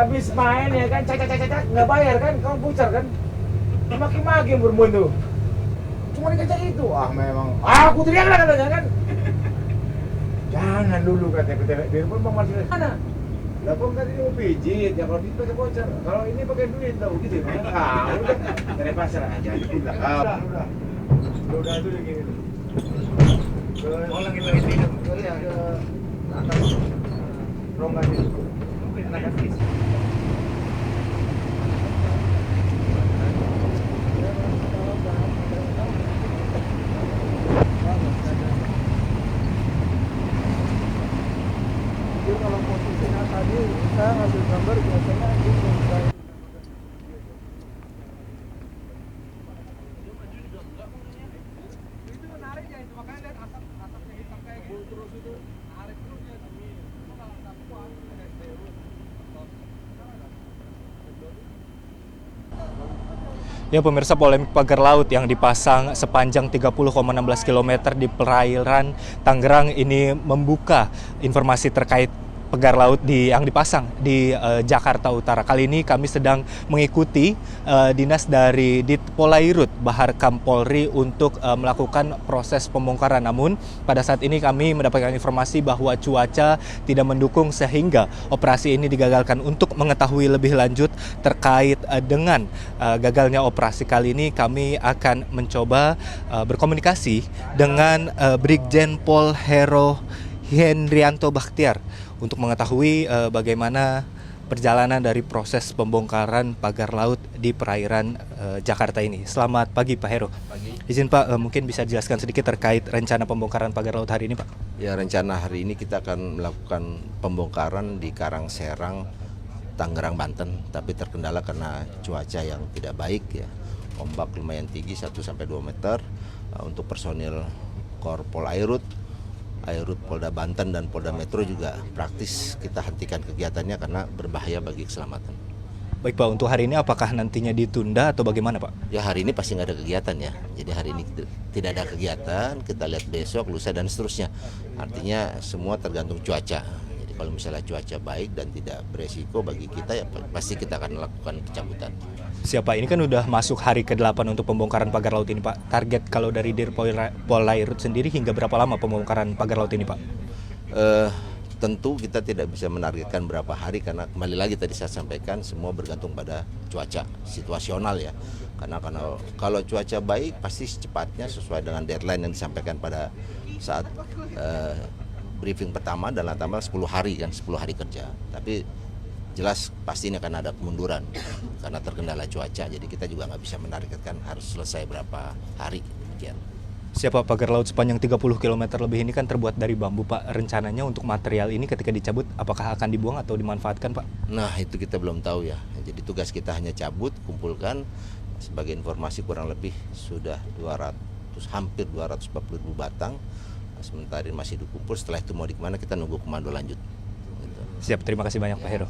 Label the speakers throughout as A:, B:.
A: habis main ya kan, cak nggak bayar kan, kamu pucar kan, maki-maki bermun tuh. Cuma dikacak itu, memang, aku teriak lah katanya kan. Jangan dulu katanya kita biarpun bang Marcel mana? Lah kok tadi mau pijit, ya kalau itu pakai voucher, kalau ini pakai duit tau gitu ya. Udah dari pasar aja, udah. Udah itu gini. Orang kita ini ya ke atas rongga itu. Mungkin anak kaki. Kalau posisinya tadi saya ngambil gambar biasanya di itu menarik ya, itu makanya lihat asapnya hitam kayak gitu terus itu narik terus ya. Itu kalau nggak kuat ada seru.
B: Ya pemirsa, polemik pagar laut yang dipasang sepanjang 30,16 km di perairan Tangerang ini membuka informasi terkait pagar laut yang dipasang di Jakarta Utara. Kali ini kami sedang mengikuti dinas dari Ditpolairut Bahar Kam Polri untuk melakukan proses pembongkaran. Namun pada saat ini kami mendapatkan informasi bahwa cuaca tidak mendukung sehingga operasi ini digagalkan. Untuk mengetahui lebih lanjut terkait dengan gagalnya operasi kali ini, kami akan mencoba berkomunikasi dengan Brigjen Pol Hero Hendrianto Bakhtiar untuk mengetahui bagaimana perjalanan dari proses pembongkaran pagar laut di perairan Jakarta ini. Selamat pagi Pak Hero.
C: Pagi.
B: Izin Pak, mungkin bisa jelaskan sedikit terkait rencana pembongkaran pagar laut hari ini Pak?
C: Ya, rencana hari ini kita akan melakukan pembongkaran di Karangserang, Tangerang, Banten, tapi terkendala karena cuaca yang tidak baik ya. Ombak lumayan tinggi 1-2 meter. Untuk personil Korpol Airut Polda Banten dan Polda Metro juga praktis kita hentikan kegiatannya karena berbahaya bagi keselamatan.
B: Baik Pak, untuk hari ini apakah nantinya ditunda atau bagaimana Pak?
C: Ya, hari ini pasti nggak ada kegiatan ya. Jadi hari ini tidak ada kegiatan, kita lihat besok, lusa dan seterusnya. Artinya semua tergantung cuaca. Jadi kalau misalnya cuaca baik dan tidak beresiko bagi kita ya pasti kita akan melakukan pencabutan.
B: Siapa ini kan udah masuk hari ke-8 untuk pembongkaran pagar laut ini Pak. Target kalau dari Ditpolairut sendiri hingga berapa lama pembongkaran pagar laut ini Pak?
C: Tentu kita tidak bisa menargetkan berapa hari karena kembali lagi tadi saya sampaikan semua bergantung pada cuaca situasional ya. Karena kalau cuaca baik pasti secepatnya sesuai dengan deadline yang disampaikan pada saat briefing pertama dalam tanggal 10 hari kan, 10 hari kerja. Tapi jelas pasti ini akan ada kemunduran karena terkendala cuaca. Jadi kita juga nggak bisa menargetkan harus selesai berapa hari demikian.
B: Siapa pagar laut sepanjang 30 km lebih ini kan terbuat dari bambu Pak. Rencananya untuk material ini ketika dicabut apakah akan dibuang atau dimanfaatkan Pak?
C: Nah itu kita belum tahu ya. Jadi tugas kita hanya cabut, kumpulkan. Sebagai informasi kurang lebih sudah hampir 240 ribu batang. Sementara ini masih dikumpul, setelah itu mau dikemana kita nunggu komando lanjut. Gitu.
B: Siap, terima kasih banyak Pak Hero.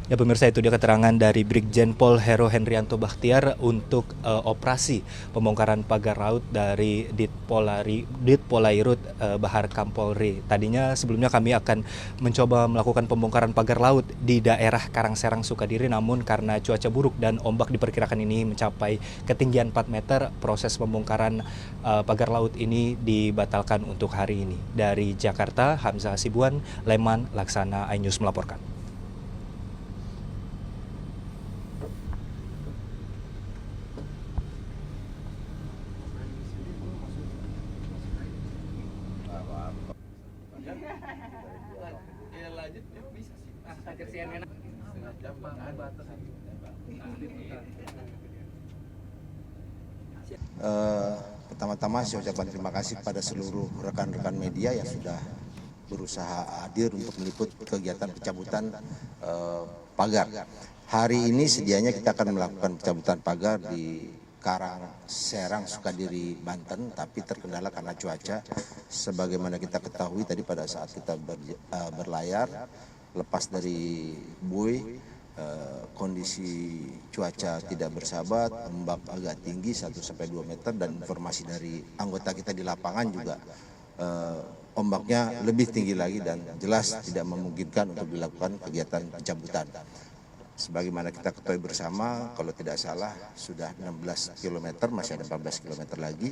B: Ya pemirsa, itu dia keterangan dari Brigjen Pol Hero Hendrianto Bakhtiar untuk operasi pembongkaran pagar laut dari Ditpolairut Bahar Kam Polri. Tadinya sebelumnya kami akan mencoba melakukan pembongkaran pagar laut di daerah Karangserang Sukadiri, namun karena cuaca buruk dan ombak diperkirakan ini mencapai ketinggian 4 meter, proses pembongkaran pagar laut ini dibatalkan untuk hari ini. Dari Jakarta, Hamzah Hasibuan, Leman, Laksana iNews melaporkan.
D: Pertama-tama saya ucapkan terima kasih pada seluruh rekan-rekan media yang sudah berusaha hadir untuk meliput kegiatan pencabutan pagar. Hari ini sedianya kita akan melakukan pencabutan pagar di Karangserang, Sukadiri, Banten, tapi terkendala karena cuaca. Sebagaimana kita ketahui tadi pada saat kita berlayar, lepas dari buoy, kondisi cuaca tidak bersahabat, ombak agak tinggi 1-2 meter, dan informasi dari anggota kita di lapangan juga ombaknya lebih tinggi lagi dan jelas tidak memungkinkan untuk dilakukan kegiatan pencabutan. Sebagaimana kita ketahui bersama, kalau tidak salah sudah 16 km, masih ada 14 km lagi.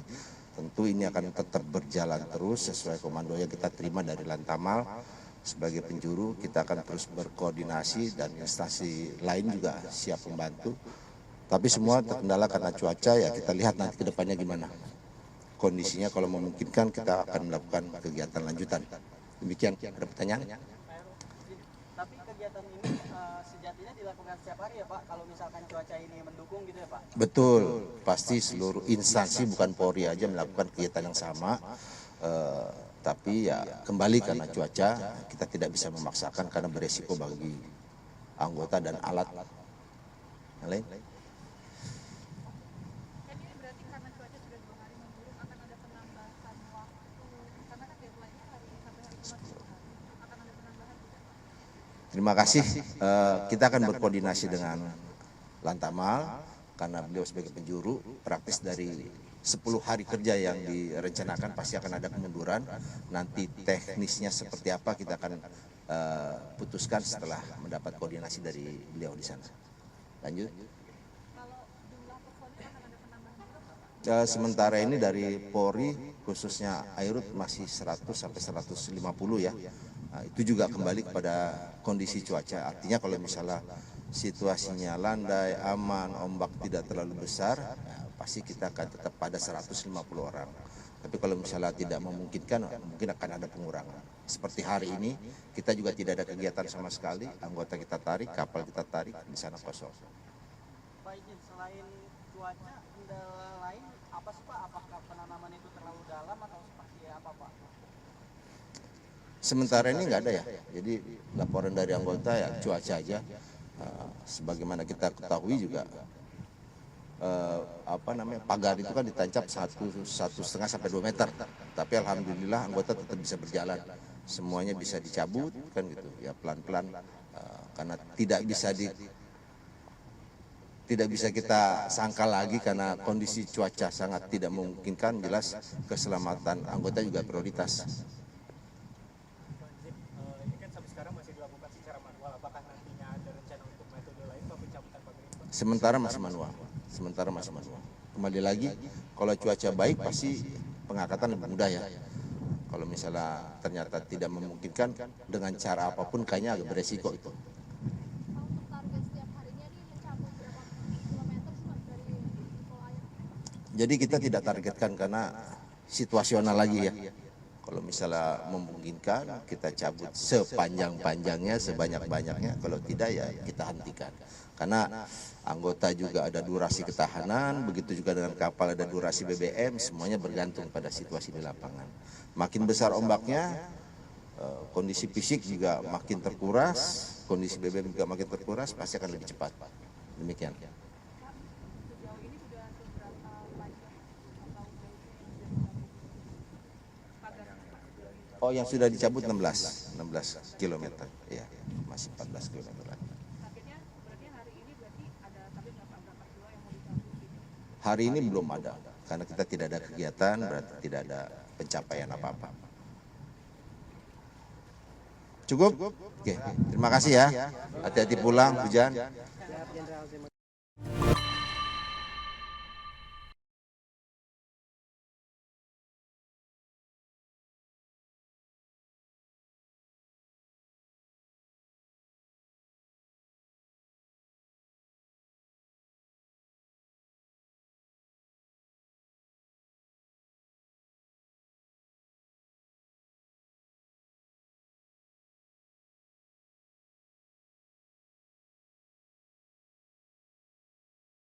D: Tentu ini akan tetap berjalan terus sesuai komando yang kita terima dari Lantamal. Sebagai penjuru, kita akan terus berkoordinasi dan instansi lain juga siap membantu. Tapi semua terkendala karena cuaca, ya kita lihat nanti ke depannya gimana. Kondisinya kalau memungkinkan kita akan melakukan kegiatan lanjutan. Demikian, ada pertanyaan?
E: Tapi kegiatan ini sejatinya dilakukan setiap hari ya Pak, kalau misalkan cuaca ini mendukung gitu ya Pak?
D: Betul, pasti seluruh instansi bukan Polri aja melakukan kegiatan yang sama. Tapi ya kembali karena cuaca kita tidak bisa memaksakan karena beresiko bagi anggota dan alat yang lain.
F: Jadi berarti karena cuaca sudah 2 hari memburuk akan ada penambahan waktu, karena kan deadline-nya hari sampai hari Jumat akan ada penambahan tidak?
D: Terima kasih. Kita akan berkoordinasi dengan Lantamal karena beliau sebagai penjuru praktis dari 10 hari kerja yang direncanakan pasti akan ada kemunduran. Nanti teknisnya seperti apa kita akan putuskan setelah mendapat koordinasi dari beliau di sana. Lanjut.
F: Kalau jumlah personil akan ada penambahan juga Pak?
D: Sementara ini dari Polri khususnya Airut masih 100 sampai 150 ya. Nah, itu juga kembali kepada kondisi cuaca. Artinya kalau misalnya situasinya landai, aman, ombak tidak terlalu besar, pasti kita akan tetap pada 150 orang. Tapi kalau misalnya tidak memungkinkan, mungkin akan ada pengurangan. Seperti hari ini, kita juga tidak ada kegiatan sama sekali, anggota kita tarik, kapal kita tarik, di sana kosong.
E: Pak izin, selain cuaca, kendala lain apa sih Pak? Apakah penanaman itu terlalu dalam atau seperti apa Pak?
D: Sementara ini nggak ada ya, jadi laporan dari anggota ya cuaca aja. Sebagaimana kita ketahui juga, pagar itu kan ditancap 1,5 sampai 2 meter. Tapi alhamdulillah anggota tetap bisa berjalan, semuanya bisa dicabut kan gitu ya pelan-pelan, karena tidak bisa kita sangkal lagi karena kondisi cuaca sangat tidak memungkinkan. Jelas keselamatan anggota juga prioritas.
B: Ini kan sampai sekarang masih dilakukan secara manual. Apakah nantinya ada rencana untuk metode lain untuk pencabutan pagar ini?
D: Sementara masih manual. Kembali lagi, kalau cuaca baik pasti pengangkatan lebih mudah ya. Kalau misalnya ternyata tidak memungkinkan dengan cara apapun kayaknya agak beresiko itu.
F: Kalau untuk target setiap harinya ini mencapai berapa kilometer sih Pak dari level air?
D: Jadi kita tidak targetkan karena situasional lagi ya. Kalau misalnya memungkinkan kita cabut sepanjang-panjangnya, sebanyak-banyaknya. Kalau tidak ya kita hentikan. Karena anggota juga ada durasi ketahanan, begitu juga dengan kapal ada durasi BBM, semuanya bergantung pada situasi di lapangan. Makin besar ombaknya, kondisi fisik juga makin terkuras, kondisi BBM juga makin terkuras, pasti akan lebih cepat. Demikian.
F: Sejauh ini sudah seberapa panjang atau pagar?
D: Oh, yang sudah dicabut 16 km. Ya, masih 14 km lagi.
F: Targetnya berarti hari ini berarti ada target berapa kilo yang mau dicabut gitu?
D: Hari ini belum ada, karena kita tidak ada kegiatan, berarti tidak ada pencapaian apa-apa. Cukup? Oke, terima kasih ya. Hati-hati pulang, hujan.